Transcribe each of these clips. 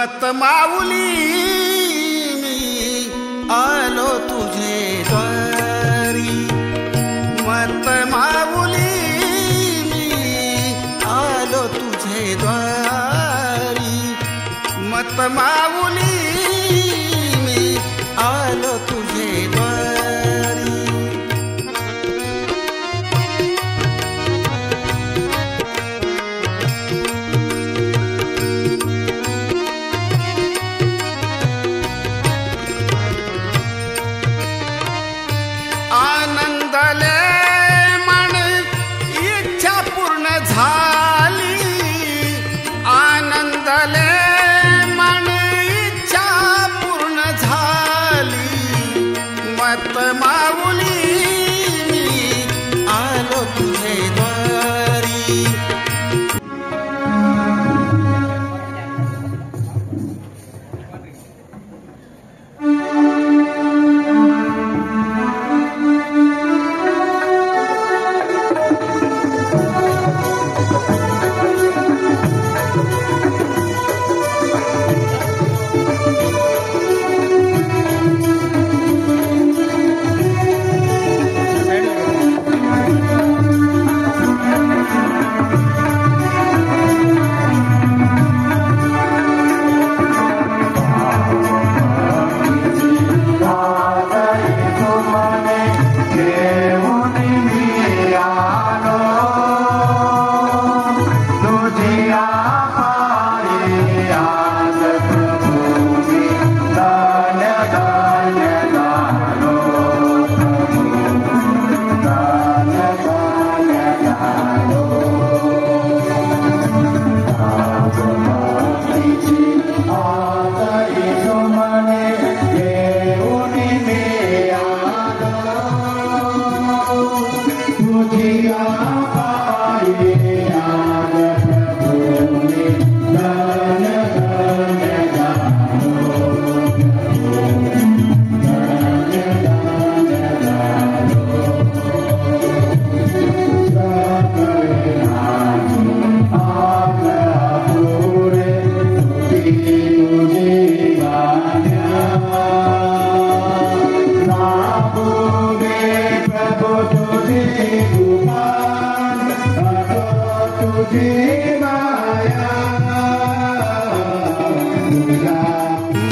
मत माऊली मी आलो तुझे द्वारी, मत माऊली मी आलो तुझे द्वारी, मत माऊली मी आलो तुझे द्वारी। आनंदले मन इच्छा पूर्ण झाली, आनंदले मन इच्छा पूर्ण झाली, मत माऊली मी आलो तुझे द्वारी।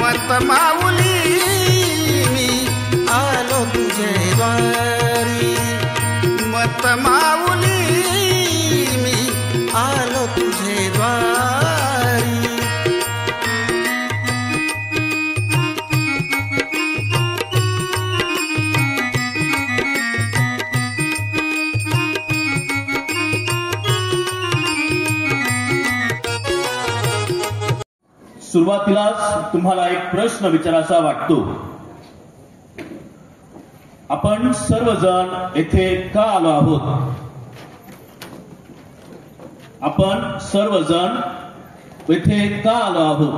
मत माऊली मी आलो तुझे द्वारी, मत माऊली मी आलो तुझे द्वारी। सुरुवातीलाच तुम्हाला एक प्रश्न विचारायचा वाटतो, आपण सर्वजण येथे का आलो आहोत? आपण सर्वजण येथे का आलो आहोत?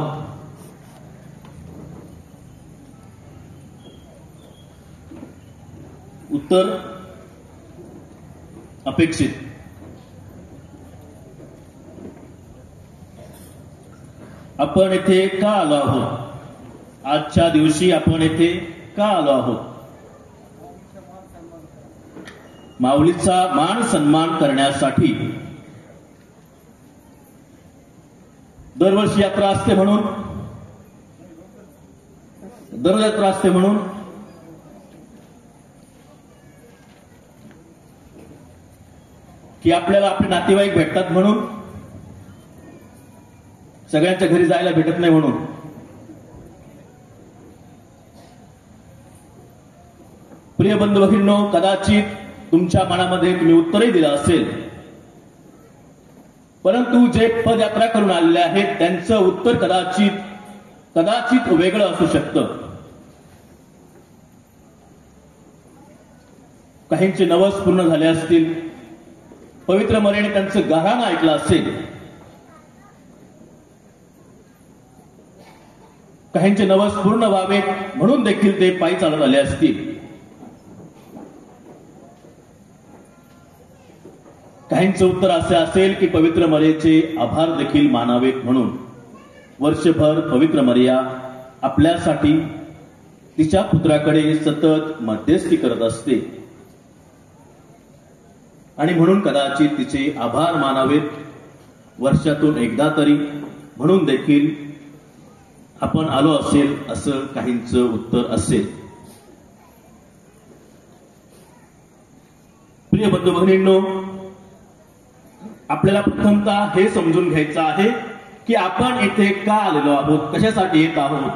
उत्तर अपेक्षित। आपण येथे का आलो आहोत? आजच्या दिवशी आपण येथे का आलो आहोत? माऊलीचा मान सन्मान करण्यासाठी। दरवर्षी यात्रा असते म्हणून, दरयात्रा असते म्हणून, की आपल्याला आपले नातेवाईक भेटतात म्हणून, सगळ्यांच्या घरी जायला भेटत नाही म्हणून। प्रिय बंधू भगिनींनो, कदाचित तुमच्या मनामध्ये तुम्ही उत्तरही दिलं असेल, परंतु जे पदयात्रा करून आलेले आहेत त्यांचं उत्तर कदाचित वेगळं असू शकतं। काहींचे नवस पूर्ण झाले असतील, पवित्र मरेने त्यांचं गाऱ्हाण ऐकलं असेल, काहींचे नवस पूर्ण व्हावेत म्हणून देखील ते पायी चालत आले असतील। काहींचं उत्तर असे असेल की पवित्र मरेचे आभार देखील मानावेत म्हणून, वर्षभर पवित्र मरिया आपल्यासाठी तिच्या पुत्राकडे सतत मध्यस्थी करत असते आणि म्हणून कदाचित तिचे आभार मानावेत वर्षातून एकदा तरी म्हणून देखील आपण आलो असेल असं काहींचं उत्तर असेल. प्रिय बंधू भगिनींनो, आपल्याला प्रथमतः हे समजून घ्यायचं आहे की आपण इथे का आलेलो आहोत, कशासाठी येत आहोत.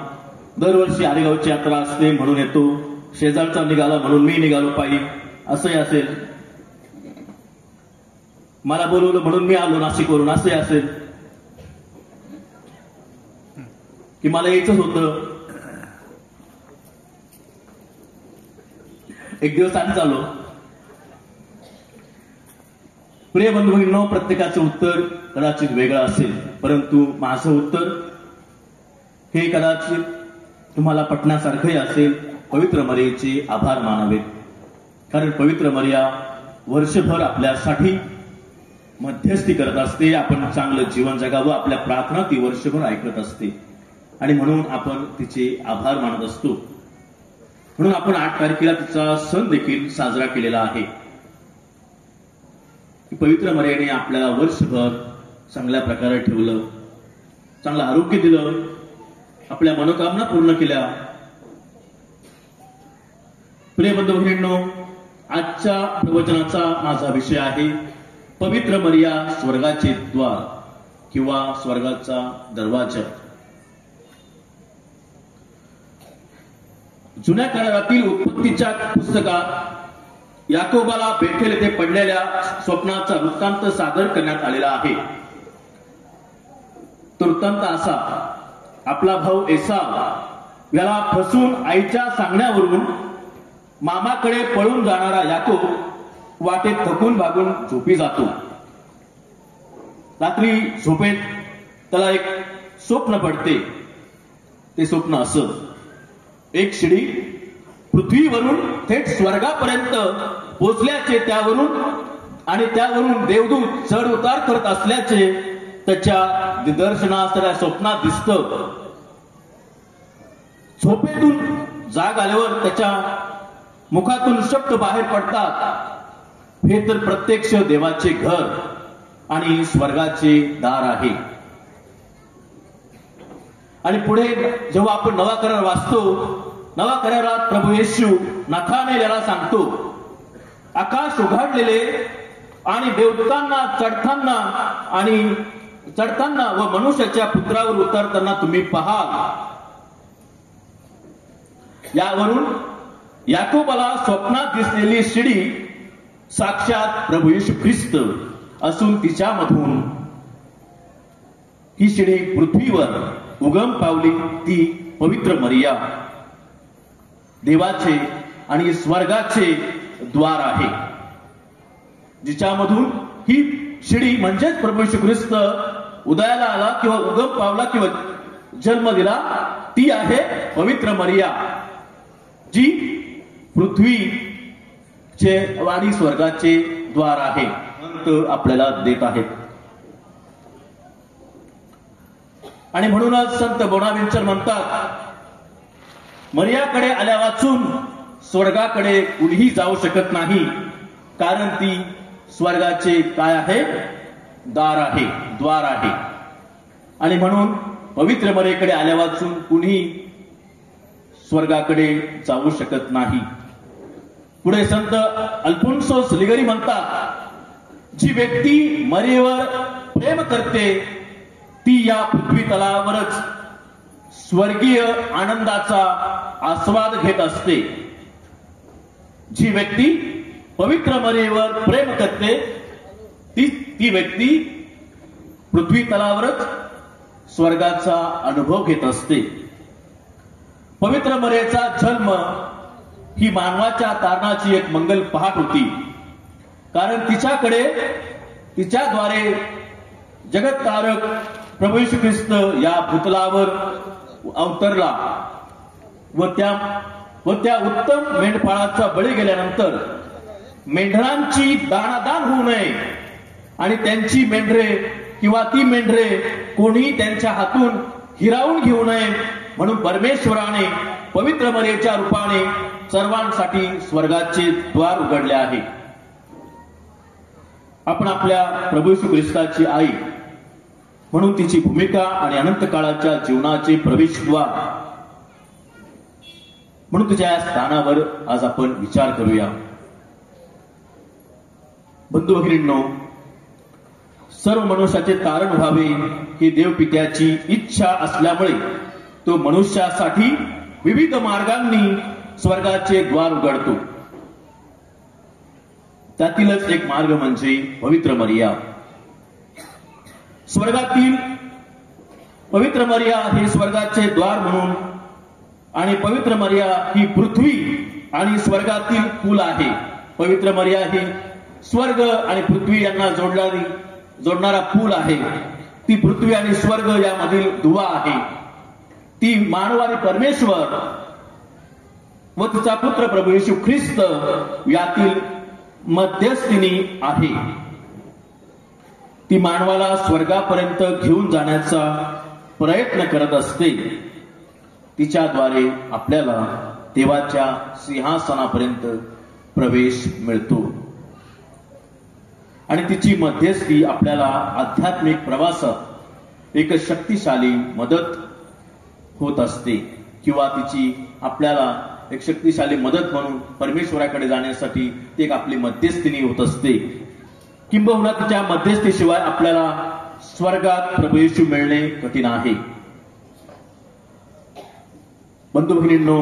दरवर्षी आरेगावची यात्रा असते म्हणून येतो, शेजारचा निघाला म्हणून मी निघालो पायी असंही असेल, मला बोलवलं म्हणून मी आलो नाशिकवरून असंही असेल, की मला यायचंच होतं, एक दिवस आधीच आलो. प्रिय बंधू भगिनींनो, प्रत्येकाचं उत्तर कदाचित वेगळं असेल, परंतु माझं उत्तर हे कदाचित तुम्हाला पटण्यासारखंही असेल. पवित्र मरियेचे आभार मानावेत, कारण पवित्र मरिया वर्षभर आपल्यासाठी मध्यस्थी करत असते. आपण चांगलं जीवन जगावं, आपल्या प्रार्थना ती वर्षभर ऐकत असते आणि म्हणून आपण तिचे आभार मानत असतो. म्हणून आपण 8 तारखेला तिचा सण देखील साजरा केलेला आहे. पवित्र मरियेने आपल्याला वर्षभर चांगल्या प्रकारे ठेवलं, चांगलं आरोग्य दिलं, आपल्या मनोकामना पूर्ण केल्या. प्रिय बंधू भगिनींनो, आजच्या प्रवचनाचा माझा विषय आहे पवित्र मरिया स्वर्गाचे द्वार किंवा स्वर्गाचा दरवाजा. जुन्या करारातील उत्पत्तीच्या पुस्तकात याकोबाला बेथेल येथे पडलेल्या स्वप्नाचा वृत्तांत सादर करण्यात आलेला आहे. तो वृत्तांत असा: आपला भाऊ एसाव याला फसून आईच्या सांगण्यावरून मामाकडे पळून जाणारा याकोब वाटेत थकून भागून झोपी जातो. रात्री झोपेत त्याला एक स्वप्न पडते. ते स्वप्न असं: एक शिडी पृथ्वीवरून थेट स्वर्गापर्यंत पोचल्याचे, त्यावरून देवदूत चढ उतार करत असल्याचे त्याच्या निदर्शनास त्या स्वप्नात दिसतं. झोपेतून जाग आल्यावर त्याच्या मुखातून शब्द बाहेर पडतात, हे तर प्रत्यक्ष देवाचे घर आणि स्वर्गाचे दार आहे. आणि पुढे जेव्हा आपण नवा करार वाचतो, नवा करारात प्रभू येशू नाथानेल याला सांगतो, आकाश उघडलेले आणि देवदूतांना चढताना व मनुष्याच्या पुत्रावर उतरताना तुम्ही पाहाल. यावरून याकोबाला स्वप्नात दिसलेली शिडी साक्षात प्रभू येशू ख्रिस्त असून तिच्यामधून ही शिडी पृथ्वीवर उगम पावली. ती पवित्र मरिया देवाचे आणि स्वर्गाचे द्वार आहे, जिच्यामधून ही शिडी म्हणजेच प्रभू येशू ख्रिस्त उदयाला आला किंवा उगम पावला किंवा जन्म दिला, ती आहे पवित्र मरिया, जी पृथ्वीचे आणि स्वर्गाचे द्वार आहे आपल्याला देत आहेत. आणि म्हणूनच संत बोनाव्हेंचर म्हणतात, मरियाकडे आल्या वाचून स्वर्गाकडे कुणीही जाऊ शकत नाही, कारण ती स्वर्गाचे काय आहे? दार आहे, द्वार आहे. आणि म्हणून पवित्र मरियेकडे आल्या वाचून कुणीही स्वर्गाकडे जाऊ शकत नाही. पुढे संत अल्फोन्सोस लिगरी म्हणतात, जी व्यक्ती मरियेवर प्रेम करते ती या पृथ्वी तलावरच स्वर्गीय आनंदाचा आस्वाद घेत असते. जी व्यक्ती पवित्र मरियेवर प्रेम करते ती व्यक्ती पृथ्वी तलावरच स्वर्गाचा अनुभव घेत असते. पवित्र मरियेचा जन्म ही मानवाच्या तारणाची एक मंगल पहाट होती, कारण तिच्याद्वारे जगत्तारक प्रभू येशू ख्रिस्त या भूतलावर अवतरला व त्या उत्तम मेंढपाळाचा बळी गेल्यानंतर मेंढरांची दाणादाण होऊ नये आणि त्यांची मेंढरे किंवा ती मेंढरे कोणी त्यांच्या हातून हिरावून घेऊ नये म्हणून परमेश्वराने पवित्र मरियेच्या रूपाने सर्वांसाठी स्वर्गाचे द्वार उघडले आहे. आपण आपल्या प्रभू येशू ख्रिस्ताची आई म्हणून तिची भूमिका आणि अनंत काळाच्या जीवनाचे प्रवेशद्वार म्हणून तिच्या या स्थानावर आज आपण विचार करूया. बंधू भगिनींनो, सर्व मनुष्याचे तारण व्हावे ही देवपित्याची इच्छा असल्यामुळे तो मनुष्यासाठी विविध मार्गांनी स्वर्गाचे द्वार उघडतो. त्यातीलच एक मार्ग म्हणजे पवित्र मरिया. स्वर्गातील पवित्र मरिया हे स्वर्गाचे द्वार म्हणून आणि पवित्र मरिया ही पृथ्वी आणि स्वर्गातील पूल आहे. पवित्र मरिया ही स्वर्ग आणि पृथ्वी यांना जोडणारा पूल आहे. ती पृथ्वी आणि स्वर्ग यामधील दुवा आहे. ती मानव आणि परमेश्वर व तिचा पुत्र प्रभू येशू ख्रिस्त यातील मध्यस्थीनी आहे. ती मानवाला स्वर्गापर्यंत घेऊन जाण्याचा प्रयत्न करत असते. तिच्याद्वारे आपल्याला देवाच्या सिंहासनापर्यंत प्रवेश मिळतो आणि तिची मध्यस्थी आपल्याला आध्यात्मिक प्रवासात एक शक्तिशाली मदत होत असते किंवा तिची आपल्याला एक शक्तिशाली मदत म्हणून परमेश्वराकडे जाण्यासाठी ती एक आपली मध्यस्थीनी होत असते. किंबहुना तिच्या मध्यस्थीशिवाय आपल्याला स्वर्गात प्रभू येशू मिळणे कठीण आहे. बंधू भगिनींनो,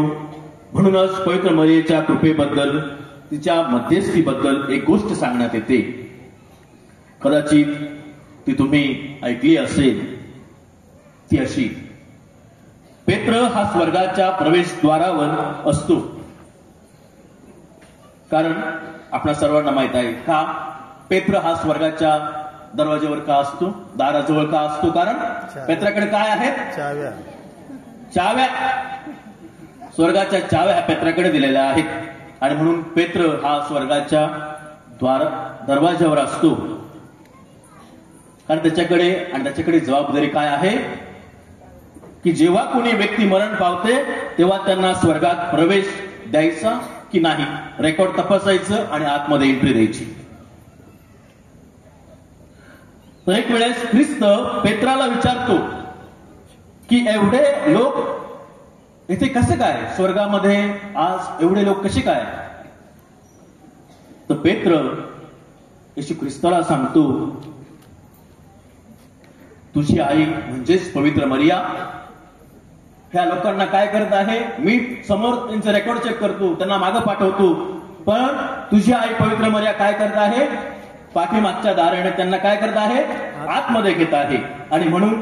म्हणूनच पवित्र मरियेच्या कृपेबद्दल तिच्या मध्यस्थीबद्दल एक गोष्ट सांगण्यात येते. कदाचित ती तुम्ही ऐकली असेल. ती अशी: पेत्र हा स्वर्गाच्या प्रवेशद्वारावर असतो. कारण आपल्या सर्वांना माहित आहे का पेत्र हा स्वर्गाच्या दरवाज्यावर का असतो, दाराजवळ का असतो? कारण पेत्राकडे काय आहेत? चाव्या. स्वर्गाच्या चाव्या ह्या पेत्राकडे दिलेल्या आहेत आणि म्हणून पेत्र हा स्वर्गाच्या दरवाज्यावर असतो. कारण त्याच्याकडे जबाबदारी काय आहे की जेव्हा कोणी व्यक्ती मरण पावते तेव्हा त्यांना स्वर्गात प्रवेश द्यायचा की नाही, रेकॉर्ड तपासायचं आणि आतमध्ये एंट्री द्यायची. तर एक वेळेस ख्रिस्त पेत्राला विचारतो की एवढे लोक इथे कसे काय, स्वर्गामध्ये आज एवढे लोक कसे काय? तर पेत्र येशू ख्रिस्ताला सांगतो, तुझी आई म्हणजेच पवित्र मरिया ह्या लोकांना काय करत आहे, मी समोर त्यांचे रेकॉर्ड चेक करतो, त्यांना मागं पाठवतो, पण तुझी आई पवित्र मरिया काय करत आहे, पाठीमागच्या दाराने त्यांना काय करत आहे, आतमध्ये घेत आहे. आणि म्हणून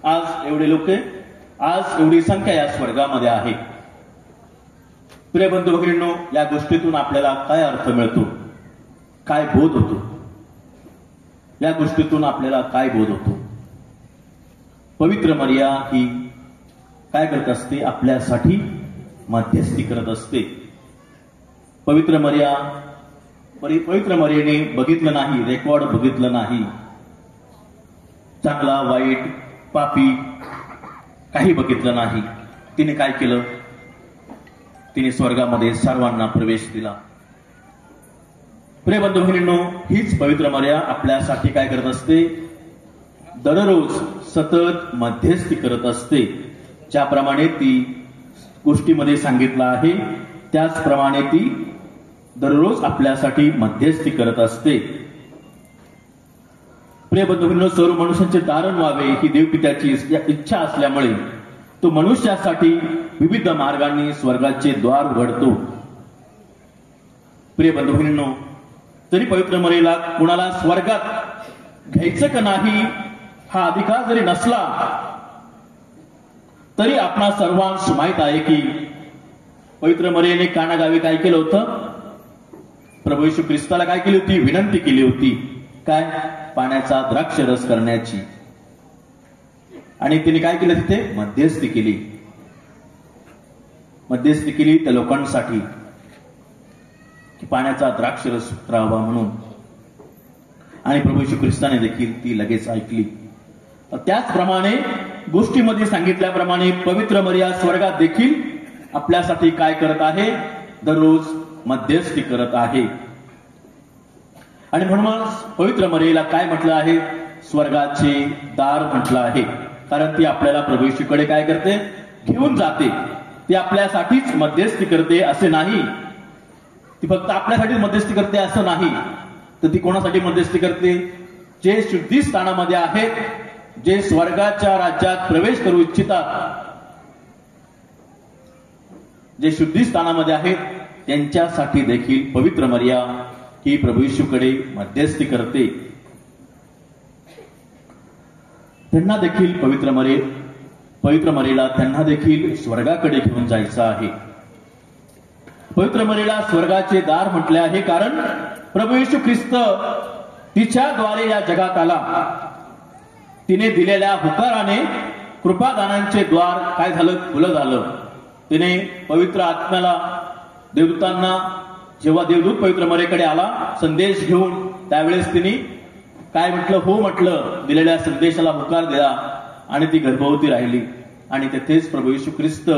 आज एवढे लोक, आज एवढी संख्या या स्वर्गामध्ये आहे. प्रिय बंधू भगिनींनो, या गोष्टीतून आपल्याला काय अर्थ मिळतो, काय बोध होतो? या गोष्टीतून आपल्याला काय बोध होतो? पवित्र मरिया ही काय करत असते, आपल्यासाठी मध्यस्थी करत असते. पवित्र मरियेने बघितलं नाही, रेकॉर्ड बघितलं नाही, चांगला वाईट पापी काही बघितलं नाही. तिने काय केलं, तिने स्वर्गामध्ये सर्वांना प्रवेश दिला. प्रिय बंधू भगिनींनो, हीच पवित्र मरिया आपल्यासाठी काय करत असते, दररोज सतत मध्यस्थी करत असते. ज्याप्रमाणे ती गोष्टीमध्ये सांगितलं आहे त्याचप्रमाणे ती दररोज आपल्यासाठी मध्यस्थी करत असते. प्रिय बंधू भगिनींनो, सर्व मनुष्यांचे तारण व्हावे ही देवपित्याची इच्छा असल्यामुळे तो मनुष्यासाठी विविध मार्गांनी स्वर्गाचे द्वार उघडतो. प्रिय बंधू भगिनींनो, तरी पवित्र मरियेला कुणाला स्वर्गात घ्यायचं का नाही हा अधिकार जरी नसला तरी आपणा सर्वांस माहित आहे की पवित्र मरियेने काना गावी काय केलं होतं, प्रभू येशू ख्रिस्ताला काय केली होती, विनंती केली होती, काय, पाण्याचा द्राक्षरस करण्याची. आणि तिने काय केलं, तिथे मध्यस्थी केली. मध्यस्थी केली त्या लोकांसाठी की पाण्याचा द्राक्षरस उतरावा म्हणून. आणि प्रभू येशू ख्रिस्ताने देखील ती लगेच ऐकली. त्याचप्रमाणे गोष्टीमध्ये सांगितल्याप्रमाणे पवित्र मरिया स्वर्गात देखील आपल्यासाठी काय करत आहे? दररोज मध्यस्थी करत आहे. आणि म्हणून पवित्र मरियेला काय म्हटलं आहे? स्वर्गाचे दार म्हटलं आहे. कारण ती आपल्याला प्रभू येशूकडे काय करते? घेऊन जाते. ती आपल्यासाठीच मध्यस्थी करते असे नाही. ती फक्त आपल्यासाठीच मध्यस्थी करते असं नाही, तर ती कोणासाठी मध्यस्थी करते? जे शुद्धी स्थानामध्ये आहेत, जे स्वर्गाच्या राज्यात प्रवेश करू इच्छितात, जे शुद्धी स्थानामध्ये आहेत, त्यांच्यासाठी देखील पवित्र मरिया ही प्रभू येशूकडे मध्यस्थी करते. त्यांना देखील पवित्र मरियेला त्यांना देखील स्वर्गाकडे घेऊन जायचं आहे. पवित्र मरियेला स्वर्गाचे दार म्हटले आहे कारण प्रभू येशू ख्रिस्त तिच्याद्वारे या जगात आला. तिने दिलेल्या हुकाराने कृपादानांचे द्वार काय झालं? खुलं झालं. तिने पवित्र आत्म्याला, देवदूतांना, जेव्हा देवदूत पवित्र मरियेकडे आला संदेश घेऊन, त्यावेळेस तिने काय म्हटलं? हो म्हटलं. दिलेल्या संदेशाला होकार दिला आणि ती गर्भवती राहिली. आणि तेथेच प्रभू येशू ख्रिस्त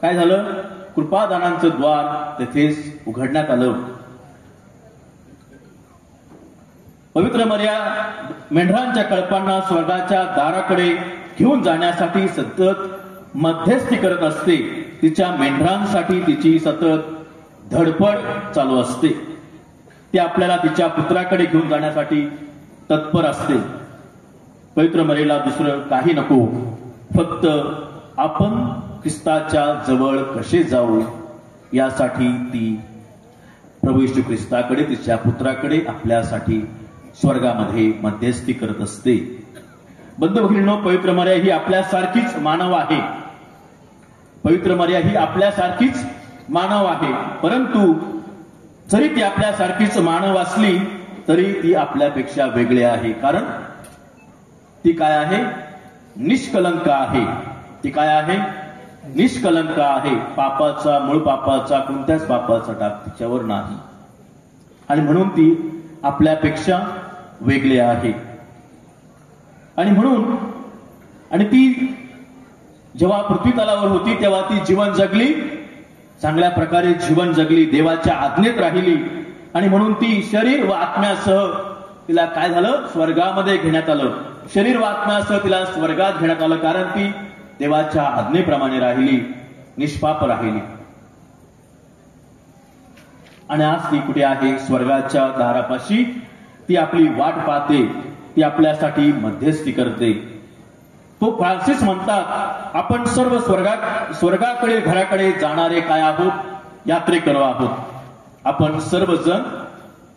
काय झालं? कृपादानांचं द्वार तेथेच उघडण्यात आलं. पवित्र मरिया मेंढरांच्या कळपांना स्वर्गाच्या दाराकडे घेऊन जाण्यासाठी सतत मध्यस्थी करत असते. तिच्या मेंढरांसाठी तिची सतत धडपड चालू असते. ती आपल्याला तिच्या पुत्राकडे घेऊन जाण्यासाठी तत्पर असते. पवित्र मरियेला दुसरं काही नको, फक्त आपण ख्रिस्ताच्या जवळ कसे जाऊ यासाठी ती प्रभू येशू ख्रिस्ताकडे, तिच्या पुत्राकडे आपल्यासाठी स्वर्गामध्ये मध्यस्थी करत असते. बंधू भगिनींनो, पवित्र मरिया ही आपल्यासारखीच मानव आहे. पवित्र मरिया ही आपल्यासारखीच मानव आहे. परंतु जरी ती आपल्यासारखीच मानव असली तरी ती आपल्यापेक्षा वेगळी आहे. कारण ती काय आहे? निष्कलंक आहे. ती काय आहे? निष्कलंक आहे. पापाचा, मूळ पापाचा, कोणत्याच पापाचा डाग तिच्यावर नाही. आणि म्हणून ती आपल्यापेक्षा वेगळी आहे. आणि म्हणून आणि ती जेव्हा पृथ्वी तलावर होती तेव्हा ती जीवन जगली, चांगल्या प्रकारे जीवन जगली, देवाच्या आज्ञेत राहिली. आणि म्हणून ती शरीर व आत्म्यासह तिला काय झालं? स्वर्गामध्ये घेण्यात आलं. शरीर व आत्म्यासह तिला स्वर्गात घेण्यात आलं, कारण ती देवाच्या आज्ञेप्रमाणे राहिली, निष्पाप राहिली. आणि आज ती कुठे आहे? स्वर्गाच्या दारापाशी ती आपली वाट पाहते. ती आपल्यासाठी मध्यस्थी करते. तो फ्रान्सिस म्हणतात, आपण सर्व स्वर्गाकडे घराकडे जाणारे काय आहोत? यात्रेकरू आहोत. आपण सर्वजण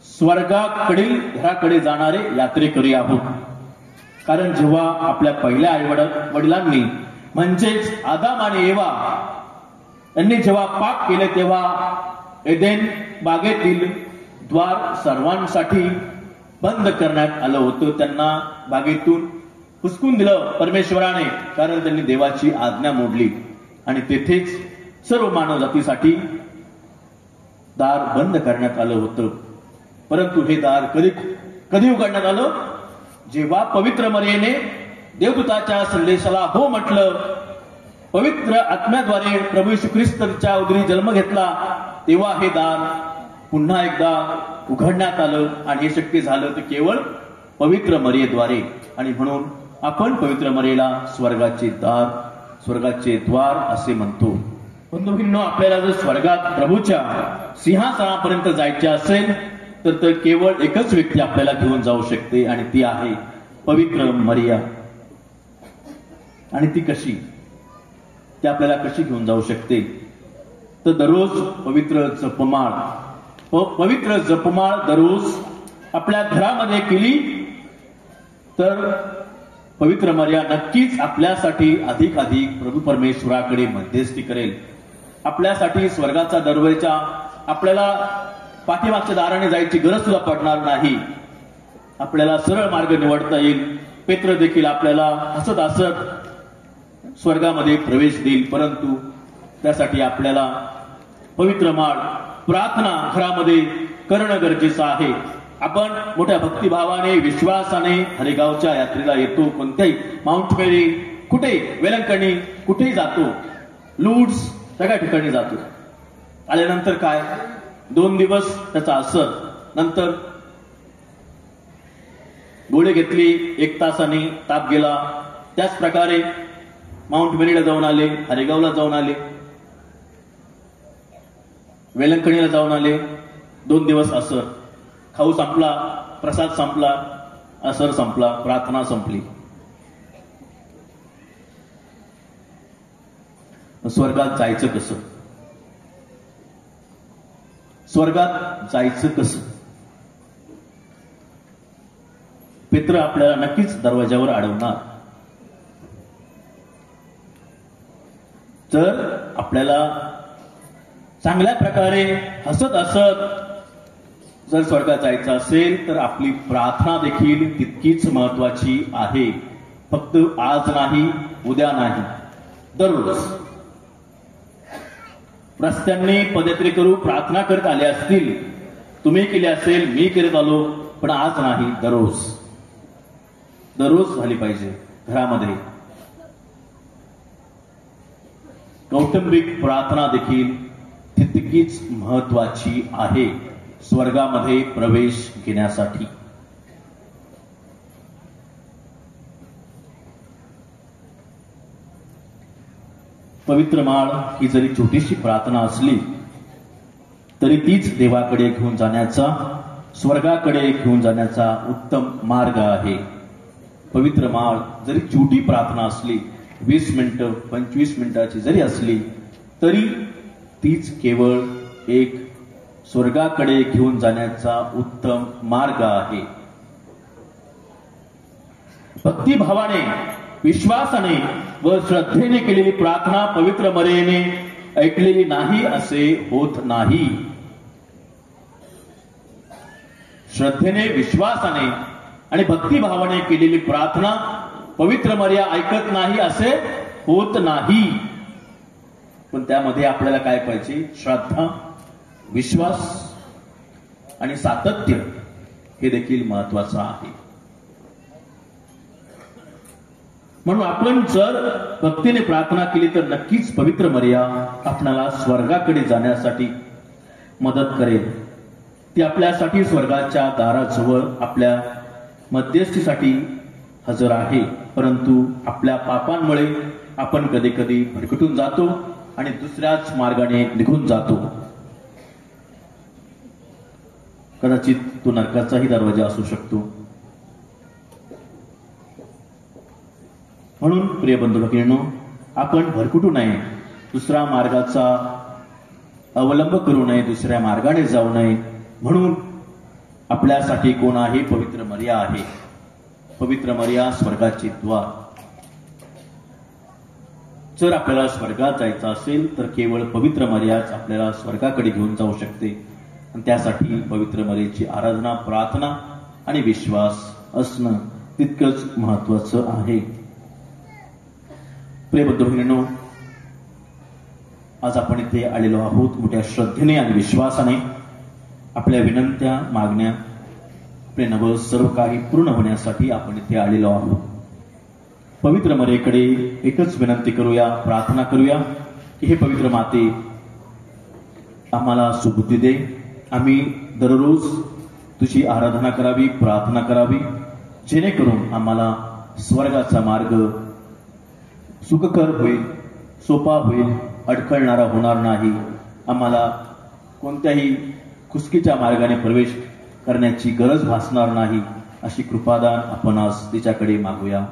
स्वर्गाकडील घराकडे जाणारे यात्रेकरी आहोत. कारण जेव्हा आपल्या पहिल्या वडिलांनी म्हणजेच आदाम आणि एवा यांनी जेव्हा पाप केले तेव्हा एदेन बागेतील द्वार सर्वांसाठी बंद करण्यात आलं होतं. त्यांना बागेतून हुसकून दिलं परमेश्वराने, कारण त्यांनी देवाची आज्ञा मोडली. आणि तेथेच सर्व मानव जातीसाठी दार बंद करण्यात आलं होतं. परंतु हे दार कधी उघडण्यात आलं? जेव्हा पवित्र मरियेने देवदूताच्या संदेशाला हो म्हटलं, पवित्र आत्म्याद्वारे प्रभू येशू ख्रिस्ताच्या उदरी जन्म घेतला, तेव्हा हे दार पुन्हा एकदा उघडण्यात आलं. आणि हे शक्य झालं तर केवळ पवित्र मरियेद्वारे. आणि म्हणून आपण पवित्र मरियेला स्वर्गाचे द्वार असे म्हणतो. बंधूंनो, आपल्याला जर स्वर्गात प्रभूच्या सिंहासनापर्यंत जायचे असेल तर केवळ एकच व्यक्ती आपल्याला घेऊन जाऊ शकते, आणि ती आहे पवित्र मरिया. आणि ती कशी? ती आपल्याला कशी घेऊन जाऊ शकते? तर दररोज पवित्र जपमाळ दररोज आपल्या घरामध्ये केली तर पवित्र मरिया नक्कीच आपल्यासाठी अधिकाधिक प्रभू परमेश्वराकडे मध्यस्थी करेल. आपल्यासाठी स्वर्गाचा दरवाजा आपल्याला पाठीमागच्या दाराने जायची गरज सुद्धा पडणार नाही. आपल्याला सरळ मार्ग निवडता येईल. पेत्र देखील आपल्याला हसत हसत स्वर्गामध्ये प्रवेश देईल. परंतु त्यासाठी आपल्याला पवित्र माळ प्रार्थना घरामध्ये करणं गरजेचं आहे. आपण मोठ्या भक्तिभावाने, विश्वासाने हरिगावच्या यात्रेला येतो. कोणत्याही माउंट मेरी कुठे वेलंकणी कुठेही जातो, लूड्स सगळ्या ठिकाणी जातो. आल्यानंतर काय 2 दिवस त्याचा असर, नंतर गोळी घेतली, 1 तासाने ताप गेला. त्याच प्रकारे माउंट मेरीला जाऊन आले, हरेगावला जाऊन आले, वेलंकणीला जाऊन आले. 2 दिवस असर, खाऊ संपला, प्रसाद संपला, असर संपला, प्रार्थना संपली. स्वर्गात जायचं कसं? स्वर्गात जायचं कसं? पित्र आपल्याला नक्कीच दरवाजावर अडवणार. जर आपल्याला चांगल्या प्रकारे हसत हसत जर स्वर्गात जायचं असेल तर आपली प्रार्थना देखील तितकीच महत्वाची आहे. फक्त आज नाही, उद्या नाही, दररोज. रस्त्यांनी पदयात्रेकरू प्रार्थना करत आले असतील, तुम्ही केले असेल, मी करत आलो, पण आज नाही, दररोज दररोज झाली पाहिजे. घरामध्ये कौटुंबिक प्रार्थना देखील तितकीच महत्वाची आहे स्वर्गामध्ये प्रवेश घेण्यासाठी. पवित्र माळ ही जरी छोटीशी प्रार्थना असली तरी तीच देवाकडे घेऊन जाण्याचा, स्वर्गाकडे घेऊन जाण्याचा उत्तम मार्ग आहे. पवित्र माळ जरी छोटी प्रार्थना असली, 20 मिनिटं 25 मिनिटाची जरी असली तरी तीच केवळ एक स्वर्गाकडे घेऊन जाण्याचा उत्तम मार्ग आहे. भक्तिभावाने, विश्वासाने व श्रद्धेने केलेली प्रार्थना पवित्र मरेने ऐकलेली नाही असे होत नाही. श्रद्धेने, विश्वासाने आणि भक्तिभावाने केलेली प्रार्थना पवित्र मर्या ऐकत नाही असे होत नाही. पण त्यामध्ये आपल्याला काय पाहिजे? श्रद्धा, विश्वास आणि सातत्य हे देखील महत्वाचं आहे. म्हणून आपण जर भक्तीने प्रार्थना केली तर नक्कीच पवित्र मर्या आपल्याला स्वर्गाकडे जाण्यासाठी मदत करेल. ती आपल्यासाठी स्वर्गाच्या दाराजवळ आपल्या मध्यस्थीसाठी हजर आहे. परंतु आपल्या पापांमुळे आपण कधी कधी भरकटून जातो आणि दुसऱ्याच मार्गाने निघून जातो. कदाचित तो नरकाचाही दरवाजा असू शकतो. म्हणून प्रिय बंधू भगिनींनो, आपण भरकटू नये, दुसऱ्या मार्गाचा अवलंब करू नये, दुसऱ्या मार्गाने जाऊ नये. म्हणून आपल्यासाठी कोण आहे? पवित्र मर्या आहे. पवित्र मर्या स्वर्गाचे द्वार. जर आपल्याला स्वर्गात जायचं असेल तर केवळ पवित्र मर्याच आपल्याला स्वर्गाकडे घेऊन जाऊ शकते. आणि त्यासाठी पवित्र मर्याची आराधना, प्रार्थना आणि विश्वास असणं तितकंच महत्वाचं आहे. प्रिय बंधू भगिनींनो, आज आपण इथे आलेलो आहोत मोठ्या श्रद्धेने आणि विश्वासाने. आपल्या विनंत्या, मागण्या, आपले नवं सर्व काही पूर्ण होण्यासाठी आपण इथे आलेलो आहोत. पवित्र मर्याकडे एकच विनंती करूया, प्रार्थना करूया की हे पवित्र माते, आम्हाला सुबुद्धी दे. आम्ही दररोज तुझी आराधना करावी, प्रार्थना करावी, जेणेकरून आम्हाला स्वर्गाचा मार्ग सुखकर होईल, सोपा होईल, अडखळणारा होणार नाही. आम्हाला कोणत्याही खुसकीच्या मार्गाने प्रवेश करण्याची गरज भासणार नाही. अशी कृपादान आपण आज तिच्याकडे मागूया.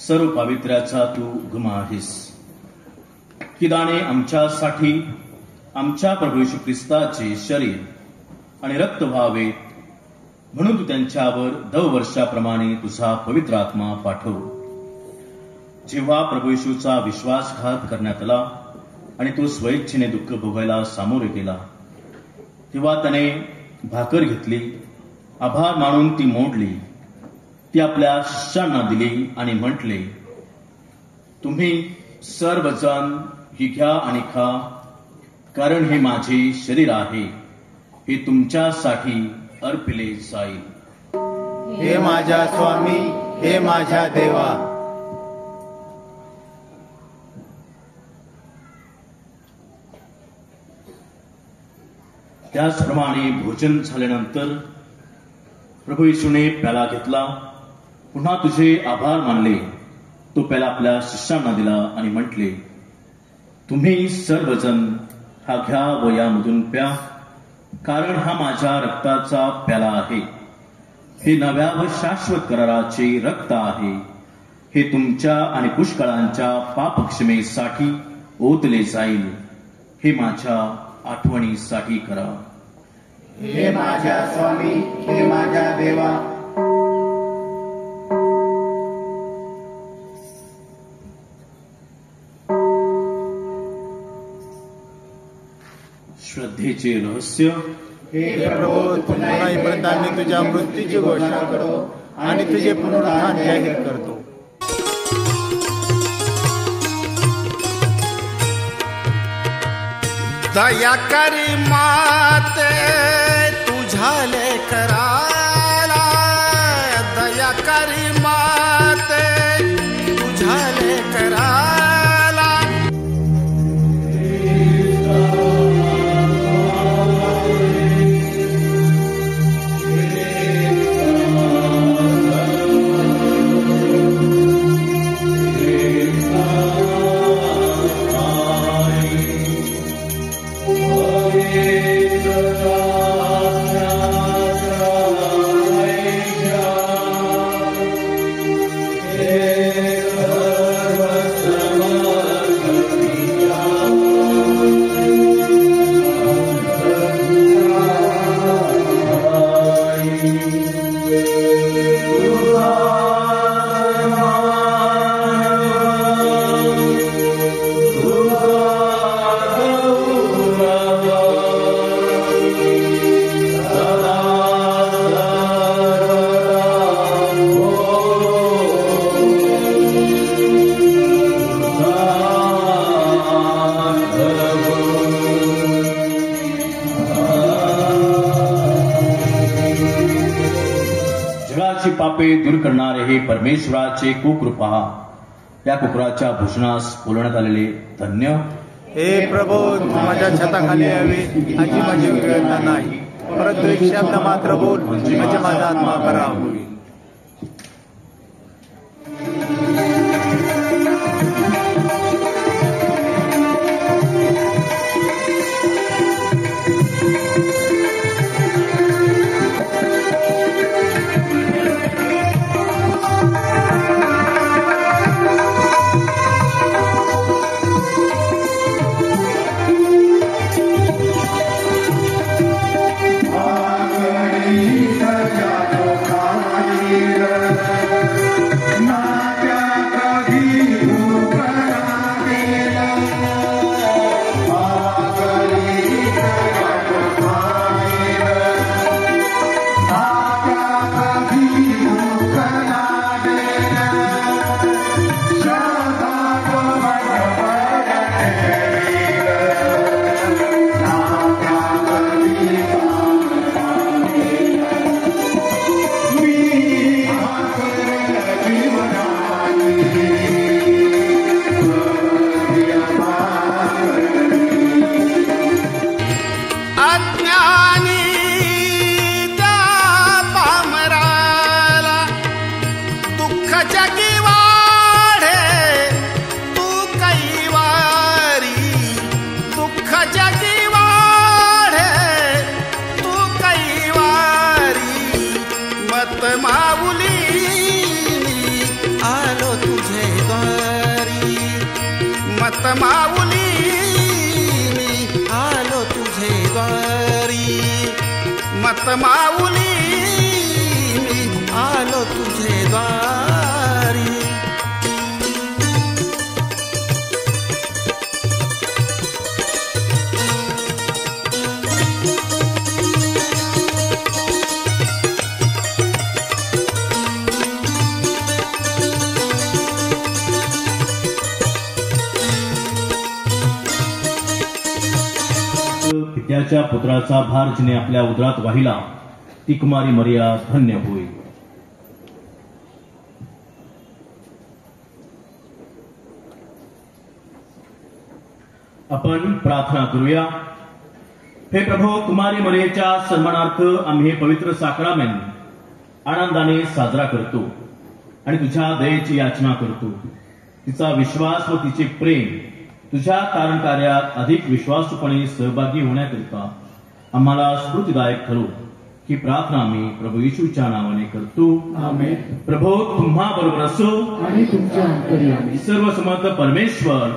सर्व पावित्र्याचा तू उगम आहेस. की दाणे आमच्यासाठी आमच्या प्रभू येशू ख्रिस्ताचे शरीर आणि रक्त व्हावे म्हणून तू त्यांच्यावर दरवर्षाप्रमाणे तुझा पवित्र आत्मा पाठव. जेव्हा प्रभू येशूचा विश्वासघात करण्यात आला आणि तो स्वेच्छेने दुःख भोगायला सामोरे गेला, तेव्हा त्याने भाकर घेतली, आभार मानून ती मोडली, ती आपल्या शिष्यांना दिली आणि म्हटले, तुम्ही सर्वजण ही घ्या आणि खा, कारण हे माझे शरीर आहे, हे तुमच्यासाठी अर्पिले जाईल. हे माझ्या स्वामी, हे माझ्या देवा. त्याचप्रमाणे भोजन झाल्यानंतर प्रभू येशूने प्याला घेतला, पुन्हा तुझे आभार मानले, तो प्याला आपल्या शिष्यांना दिला आणि म्हटले, तुम्ही सर्वजण हा घ्या व यामधून प्या, कारण हा माझ्या रक्ताचा प्याला आहे, हे नव्या व शाश्वत कराराचे रक्त आहे, हे तुमच्या आणि पुष्कळांच्या पापक्षमेसाठी ओतले जाईल. हे माझ्या आठवणीसाठी करा. हे माझ्या स्वामी, हे माझ्या देवा. श्रद्धेचे रहस्य. हे प्रभू, पुन्हा इपर्यंत आम्ही तुझ्या मृत्यूची घोषणा करतो आणि तुझे पुनरुत्थान जाहीर करतो. दया करी माते तुझ्या लेकराला, दया करी माते तुझ्या लेकराला. पापे दूर करणारे हे परमेश्वराचे कुकृपा. या कुकराच्या भोजनास बोलवण्यात आलेले धन्य. हे प्रभू, माझ्या छताखाली यावे अशी माझी व्यवस्था नाही, परंतु एक शब्द मात्र बोल म्हणजे माझा आत्मा बरा होईल. मत माऊली मी आलो तुझे द्वारी, मत माऊली मी आलो तुझे द्वारी. पित्याच्या पुत्राचा भार जिने आपल्या उदरात वाहिला ती कुमारी मरिया धन्य होईल. आपण प्रार्थना करूया. हे प्रभू, कुमारी मरियेच्या सन्मानार्थ आम्ही हे पवित्र साक्रामेंट आनंदाने साजरा करतो आणि तुझ्या दयेची याचना करतो. तिचा विश्वास व तिचे प्रेम तुझ्या कारण कार्यात अधिक विश्वासूपणे सहभागी होण्याकरिता आम्हाला स्फूर्तिदायक ठरो. ही प्रार्थना आम्ही प्रभू येशूच्या नावाने करतो. आमेन. प्रभू तुम्हा बरोबर असो आणि तुमच्या अंतर्यामी सर्व समर्थ परमेश्वर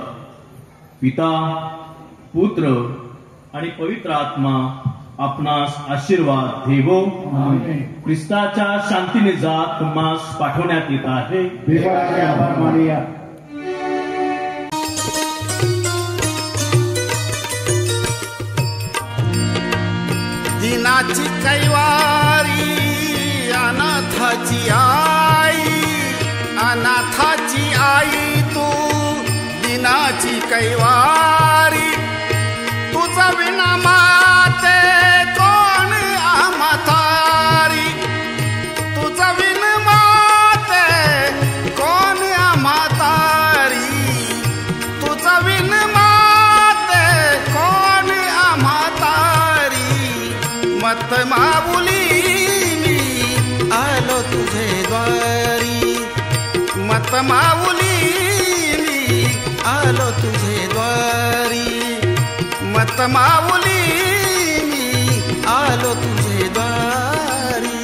पिता, पुत्र आणि पवित्र आत्मा आपणास आशीर्वाद देवो. आमेन. ख्रिस्ताच्या शांतीने जात तुम्हास पाठवण्यात येत आहे. देवाचे आभार मानूया. दिनाची कैवारी अनाथाची आई, अनाथाची आई तू दिनाची कैवारी. तुझा विना माते कोण आम्हातारी, तुझा विन माते कोण आम्हातारी, तुझा विन माते कोण आम्हातारी. मत माऊली मी आलो तुझे द्वारी, मत माऊली मी आलो तुझे द्वारी, मत माऊली मी आलो तुझे द्वारी.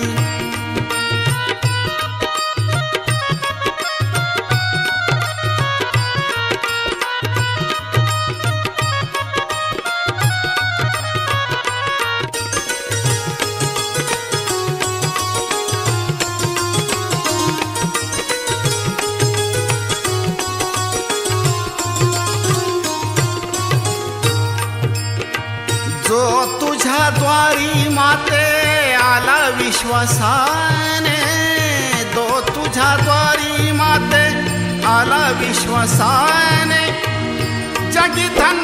जो तुझ्या द्वारी माते आला विश्वासाने, जो तुझ्या द्वारी माते आला विश्वासाने. जगी धन